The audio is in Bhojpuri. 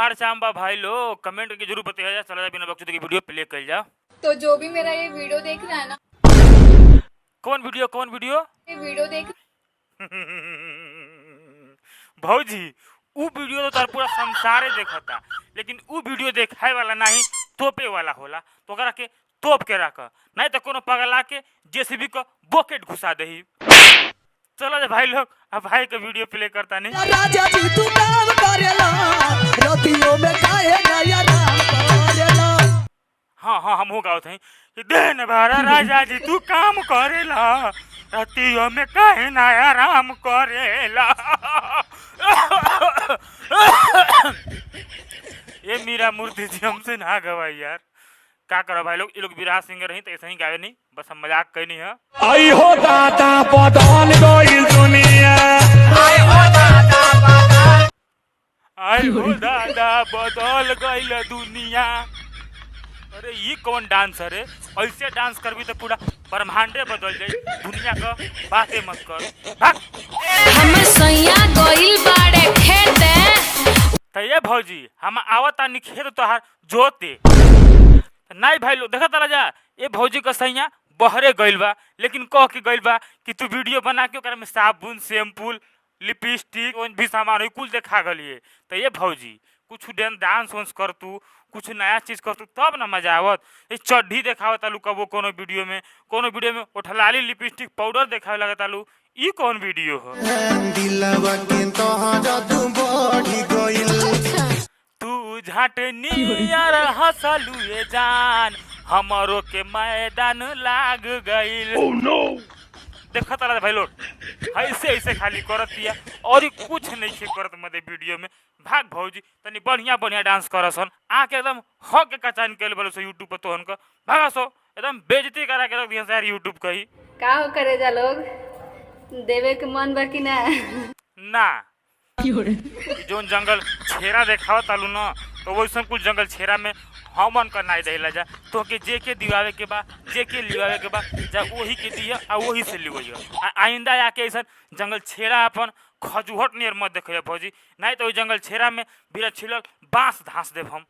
हार चांबा भाई लोग कमेंट करके जरूर बताइए। चला जाए बिना बकचोदी की वीडियो प्ले कर जा। तो जो भी मेरा ये वीडियो देख रहा है ना, कौन वीडियो ये वीडियो देख भौजी उ वीडियो तो तार पूरा संसारे देखता, लेकिन उ वीडियो देखाए वाला नहीं तोपे वाला होला। तो ओकरा के तोप के रख, नहीं तो कोनो पगला के जेसीबी को बॉकेट घुसा दही। चलो जे भाई लोग अब भाई का वीडियो प्ले करता नहीं। राजा जी तू काम करेला रतियों में काहे नया नाम करेला। हाँ हम हो गावत हैं कि देन भारा राजा जी तू काम करेला रतियों में काहे नया राम करेला। ये मीरा मूर्ति जी हमसे ना गवाई यार, क्या करो भाई लोग। ये लोग विराट सिंगर नहीं तो ऐसे ही गावे नहीं, बस हम मजाक करनी है। आई हो दादा बदल गई दुनिया, आई हो दादा बदल गई दुनिया। अरे ये कौन डांस है? ऐसे डांस करबी तो पूरा ब्रह्मांडे बदल जाए। दुनिया का बातें मत कर, भाग। हमर सैया गइल बाड़े खेते। तो ये भौजी हम आवता निखेत तोहार जोते नहीं भाई लोग देखा तारा जा। ये भौजी का सैया बहरे गइल बा, लेकिन कह के गइल बा कि तू वीडियो बना के ओकरा में साबुन शैम्पूल लिपस्टिक भी सामान कुल देखा गलिए। तो ये भौजी कुछ डांस वांस कर तू, कुछ नया चीज कर तू तब ना मजा आवत। ये चड्ढी देखावत तालू कबो कोनो वीडियो में ओठलाली लिपस्टिक पाउडर देखावे लगा तालू। ई कौन वीडियो हो? तू झटनियर हंसलू ये जान हमरो के मैदान लाग गइल। oh, no. देखा तारा भाई लोग ऐसे खाली करत दिया और कुछ नहीं करत मदे वीडियो में। भाग भौजी तनी बढ़िया डांस करसन आके एकदम हक के कचान के बोलो सो यूट्यूब पर तोहन का भागा सो एकदम बेइज्जती करा के रख दिया यार यूट्यूब कही। का हो करे जा लोग देवे के मन बा कि ना जोन जंगल छेरा देखावत तालू ना, तो वैसा कुछ जंगल छेरा में हमन का नहीं देला जा। तो के जे दिवावे के बा जे के लिवावे के बा जा वही के दिया आ वही से लिवइयो। आइंदा आके ऐसा जंगल छेरा अपन खजुहट नियर मत देखिए भौजी, नहीं तो जंगल छेरा में बिना छिलल बांस धांस देव हम।